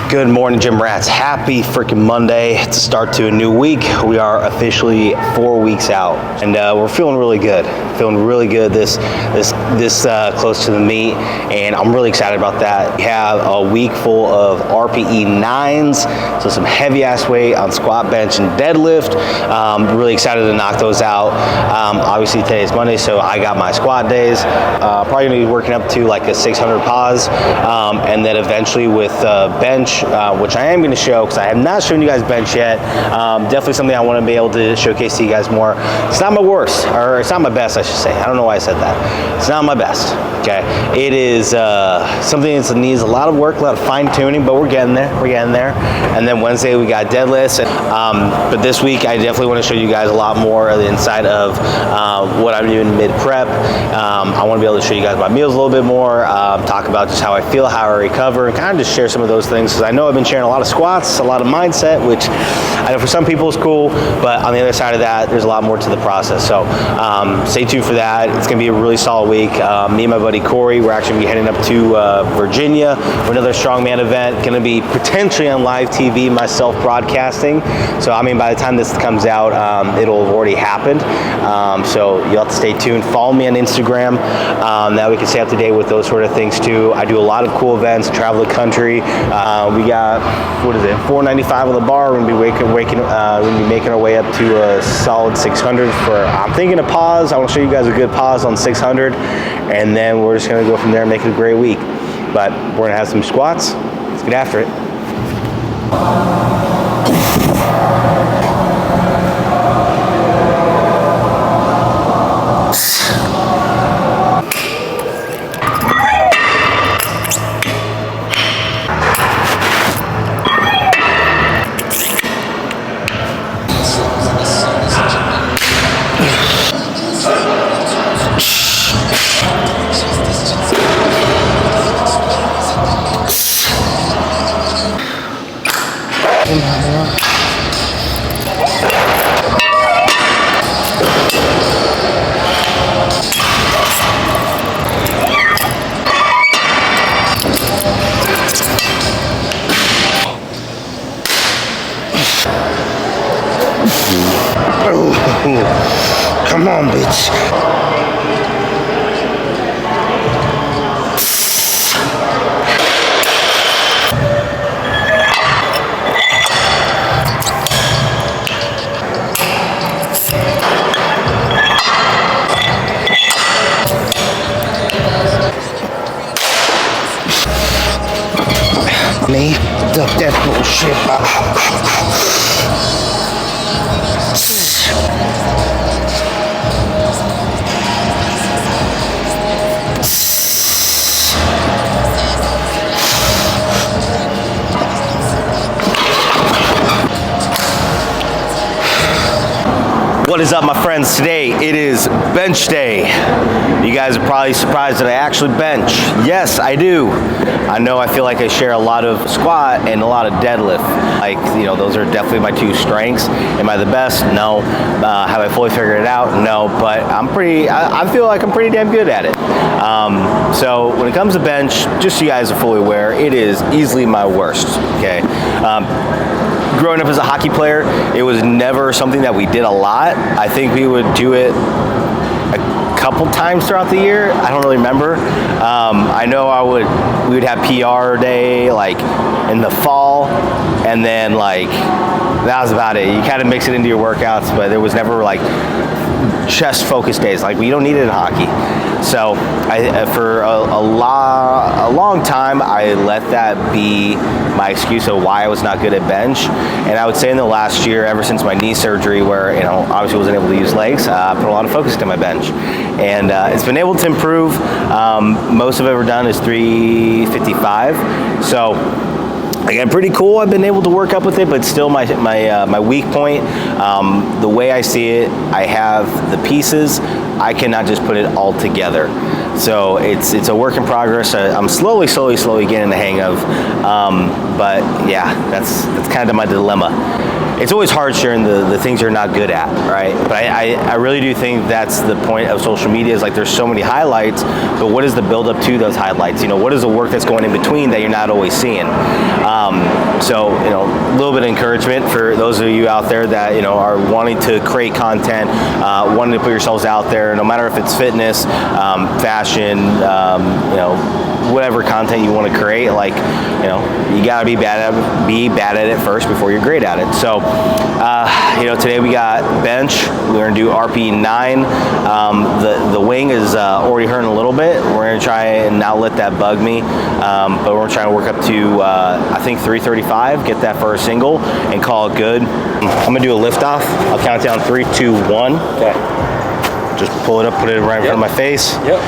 Good morning, Gym Rats. Happy freaking Monday. It's a start to a new week. We are officially 4 weeks out, and we're feeling really good. Feeling really good this close to the meet, and I'm really excited about that. We have a week full of RPE 9's, so some heavy ass weight on squat, bench, and deadlift. Really excited to knock those out. Obviously today's Monday, so I got my squat days. Probably gonna be working up to like a 600 pause, and then eventually with bench, which I am going to show because I have not shown you guys bench yet. Definitely something I want to be able to showcase to you guys more. It's not my worst, or it's not my best, I should say. I don't know why I said that. It's not my best, okay? It is something that needs a lot of work, a lot of fine tuning, but we're getting there, And then Wednesday we got deadlifts. But this week I definitely want to show you guys a lot more of the inside of what I'm doing mid-prep. I want to be able to show you guys my meals a little bit more, talk about just how I feel, how I recover, and kind of just share some of those things, because I know I've been sharing a lot of squats, a lot of mindset, which I know for some people is cool, but on the other side of that, there's a lot more to the process. So stay tuned for that. It's going to be a really solid week. Me and my buddy Corey, we're actually going to be heading up to Virginia for another strongman event. Going to be potentially on live TV, myself broadcasting. So I mean, by the time this comes out, it'll have already happened. So you'll have to stay tuned. Follow me on Instagram. That we can stay up to date with those sort of things too. I do a lot of cool events, travel the country. We got, what is it, $4.95 on the bar. We're gonna be making our way up to a solid 600 for, I'm thinking a pause. I want to show you guys a good pause on 600, and then we're just gonna go from there and make it a great week. But we're gonna have some squats. Let's get after it. Come on, bitch. Me, duck that bullshit. What is up, my friends? Today it is bench day. You guys are probably surprised that I actually bench. Yes, I do. I know I feel like I share a lot of squat and a lot of deadlift. Like, you know, those are definitely my two strengths. Am I the best? No. Have I fully figured it out? No. But I feel like I'm pretty damn good at it. So when it comes to bench, just so you guys are fully aware, it is easily my worst. Okay. Growing up as a hockey player, it was never something that we did a lot. I think we would do it a couple times throughout the year. I don't really remember. I know we would have PR day like in the fall, and then like that was about it. You kind of mix it into your workouts, but there was never like chest focused days. Like, we don't need it in hockey. So for a long time, I let that be my excuse of why I was not good at bench. And I would say in the last year, ever since my knee surgery, where, you know, obviously wasn't able to use legs, I put a lot of focus to my bench. And it's been able to improve. Most I've ever done is 355. So again, pretty cool. I've been able to work up with it, but still my weak point. The way I see it, I have the pieces. I cannot just put it all together. So it's a work in progress. I'm slowly getting the hang of. But yeah, that's kind of my dilemma. it's always hard sharing the things you're not good at, right? But I really do think that's the point of social media, is like there's so many highlights, but what is the build up to those highlights? You know, what is the work that's going in between that you're not always seeing? So, you know, a little bit of encouragement for those of you out there that, you know, are wanting to create content, wanting to put yourselves out there, no matter if it's fitness, fashion, you know, whatever content you want to create. Like, you know, you gotta be bad at it first before you're great at it. So, you know, today we got bench. We're gonna do RPE 9. The wing is already hurting a little bit. We're gonna try and not let that bug me, but we're trying to work up to I think 335, get that for a single, and call it good. I'm gonna do a lift off. I'll count down 3, 2, 1. Okay. Just pull it up, put it right in front of my face. Yep.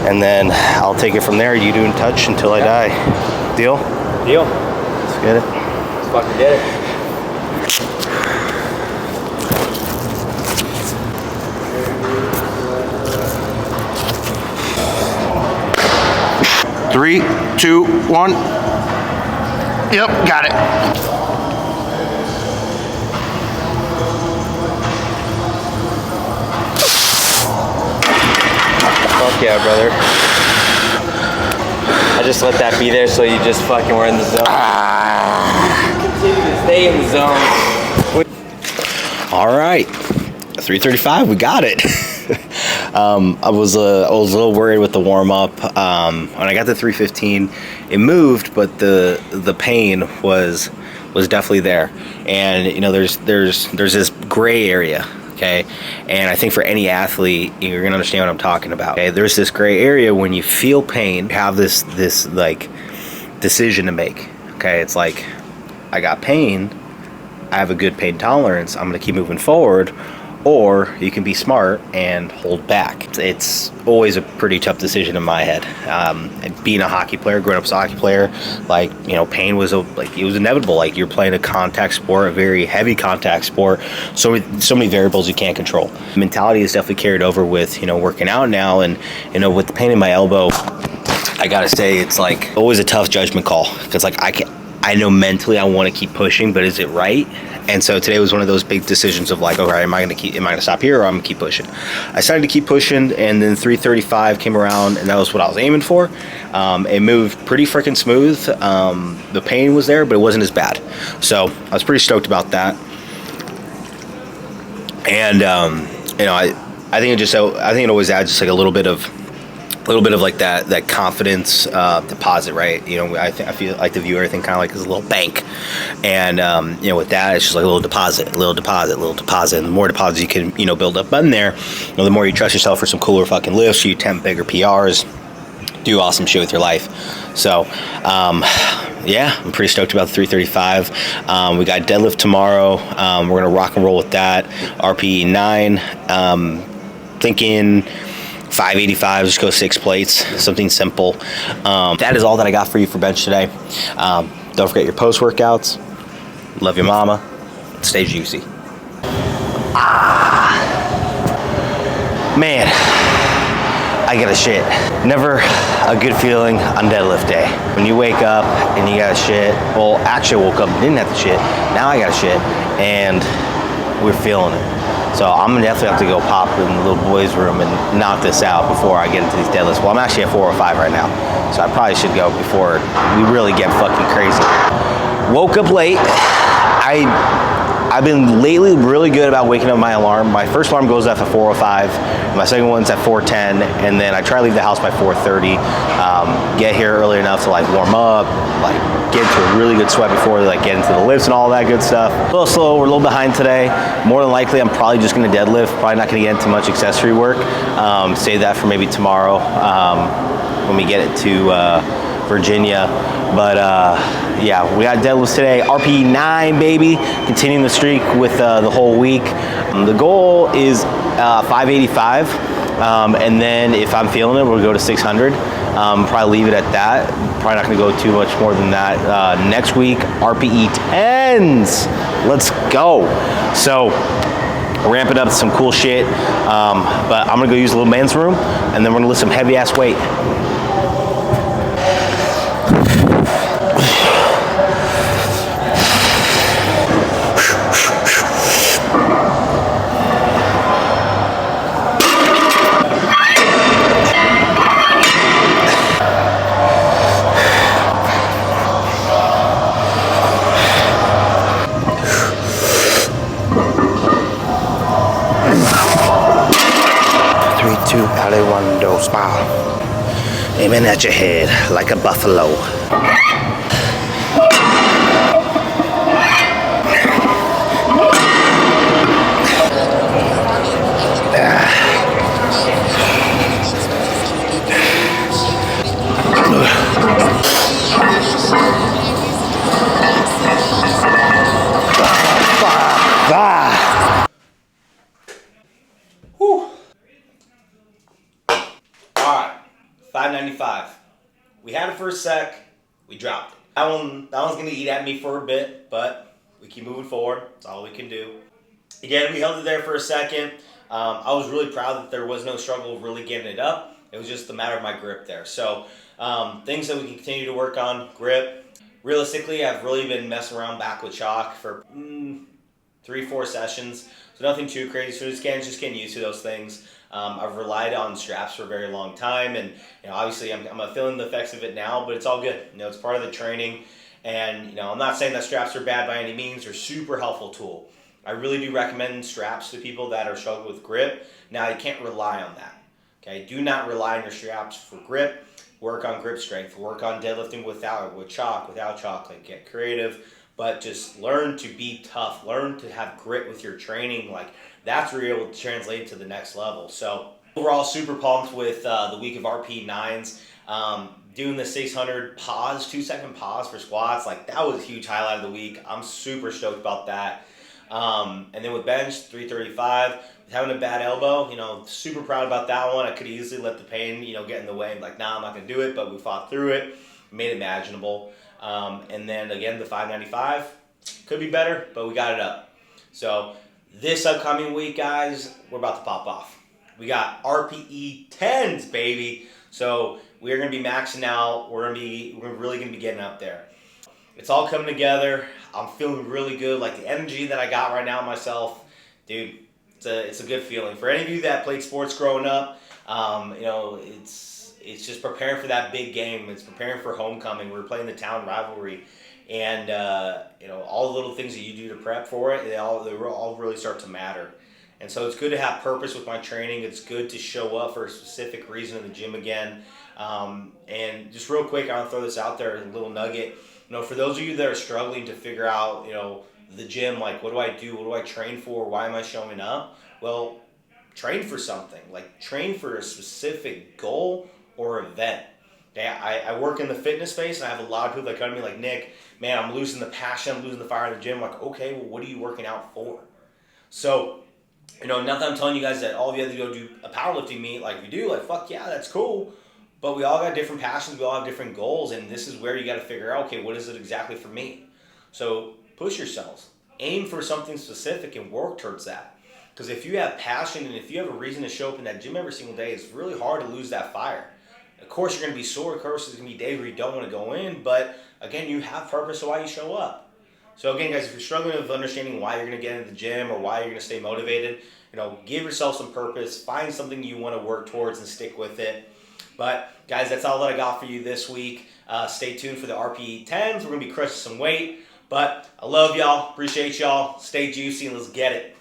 And then I'll take it from there. You do in touch until I die. Deal? Deal. Let's get it. Let's fucking get it. 3, 2, 1. Yep, got it. Fuck yeah, brother. I just let that be there so you just fucking were in the zone. Continue to stay in the zone. All right, 335, we got it. I was a little worried with the warm up. When I got to 315, it moved, but the pain was definitely there. And you know, there's this gray area. Okay, and I think for any athlete, you're gonna understand what I'm talking about. Okay, there's this gray area when you feel pain, you have this like decision to make. Okay, it's like, I got pain, I have a good pain tolerance, I'm gonna keep moving forward, or you can be smart and hold back. It's always a pretty tough decision in my head. And being a hockey player, growing up as a hockey player, like, you know, pain was like, it was inevitable. Like, you're playing a contact sport, a very heavy contact sport, so many variables you can't control. Mentality is definitely carried over with, you know, working out now, and, you know, with the pain in my elbow, I gotta say, it's like always a tough judgment call, because like I know mentally I want to keep pushing, but is it right? And so today was one of those big decisions of like, okay, am I gonna stop here, or I'm gonna keep pushing? I decided to keep pushing, and then 335 came around, and that was what I was aiming for. It moved pretty freaking smooth. The pain was there, but it wasn't as bad. So I was pretty stoked about that. And you know, I think it always adds just like a little bit of like that confidence deposit, right? You know, I feel like to view everything kind of like as a little bank, and you know, with that, it's just like a little deposit, and the more deposits you can, you know, build up in there, you know, the more you trust yourself for some cooler fucking lifts, you attempt bigger PRs, do awesome shit with your life. So yeah, I'm pretty stoked about the 335. We got deadlift tomorrow. We're gonna rock and roll with that. RPE 9. Thinking 585, just go 6 plates, something simple. That is all that I got for you for bench today. Don't forget your post workouts. Love your mama. Stay juicy. Man, I got a shit. Never a good feeling on deadlift day. When you wake up and you got a shit, well, actually I woke up and didn't have the shit. Now I got a shit, and we're feeling it. So I'm gonna definitely have to go pop in the little boys' room and knock this out before I get into these deadlifts. Well, I'm actually at 405 right now, so I probably should go before we really get fucking crazy. Woke up late. I've been lately really good about waking up my alarm. My first alarm goes off at 4:05. My second one's at 4:10, and then I try to leave the house by 4:30. Get here early enough to like warm up, like get into a really good sweat before like get into the lifts and all that good stuff. A little slow. We're a little behind today. More than likely, I'm probably just going to deadlift. Probably not going to get into much accessory work. Save that for maybe tomorrow when we get it to Virginia. But yeah, we got deadlifts today. RPE 9, baby. Continuing the streak with the whole week. The goal is 585, and then if I'm feeling it, we'll go to 600. Probably leave it at that. Probably not going to go too much more than that. Next week, RPE 10s. Let's go. So ramp it up to some cool shit. But I'm going to go use a little men's room, and then we're going to lift some heavy ass weight. Taekwondo style. Aiming at your head like a buffalo. Whew. Alright, 595. We had it for a sec, we dropped it. That one's gonna eat at me for a bit, but we keep moving forward. That's all we can do. Again, we held it there for a second. I was really proud that there was no struggle of really getting it up. It was just a matter of my grip there. So things that we can continue to work on, grip. Realistically, I've really been messing around back with chalk for 3-4 sessions. So nothing too crazy. So just getting used to those things. I've relied on straps for a very long time, and obviously I'm feeling the effects of it now, but it's all good. It's part of the training, and I'm not saying that straps are bad by any means. They're a super helpful tool. I really do recommend straps to people that are struggling with grip. Now, you can't rely on that. Okay, do not rely on your straps for grip. Work on grip strength. Work on deadlifting with chalk, without chalk. Like, get creative, but just learn to be tough. Learn to have grit with your training. Like, that's where you're able to translate to the next level. So overall, super pumped with the week of RPE 9's. Doing the 600 pause, 2-second pause for squats. Like, that was a huge highlight of the week. I'm super stoked about that. And then with bench, 335, having a bad elbow, super proud about that one. I could easily let the pain, get in the way and like, nah, I'm not going to do it, but we fought through it, made it manageable. And then again, the 595, could be better, but we got it up. So this upcoming week, guys, we're about to pop off. We got RPE 10's, baby. So we're going to be maxing out. We're really going to be getting up there. It's all coming together. I'm feeling really good. Like, the energy that I got right now myself, dude, it's a good feeling. For any of you that played sports growing up, it's just preparing for that big game. It's preparing for homecoming. We're playing the town rivalry, and all the little things that you do to prep for it, they all really start to matter. And so it's good to have purpose with my training. It's good to show up for a specific reason in the gym again. And just real quick, I want to throw this out there, a little nugget. For those of you that are struggling to figure out, the gym, like, what do I do? What do I train for? Why am I showing up? Well, train for something. Like, train for a specific goal or event. Okay, I work in the fitness space, and I have a lot of people that come to me like, Nick, man, I'm losing the passion, I'm losing the fire in the gym. I'm like, okay, well, what are you working out for? So, not that I'm telling you guys that all of you have to go do a powerlifting meet like we do. Like, fuck yeah, that's cool. But we all got different passions, we all have different goals, and this is where you got to figure out, okay, what is it exactly for me? So push yourselves. Aim for something specific and work towards that. Because if you have passion and if you have a reason to show up in that gym every single day, it's really hard to lose that fire. Of course, you're going to be sore. Of course, there's going to be days where you don't want to go in. But again, you have purpose of why you show up. So again, guys, if you're struggling with understanding why you're going to get into the gym or why you're going to stay motivated, give yourself some purpose. Find something you want to work towards and stick with it. But guys, that's all that I got for you this week. Stay tuned for the RPE 10s. We're going to be crushing some weight. But I love y'all. Appreciate y'all. Stay juicy and let's get it.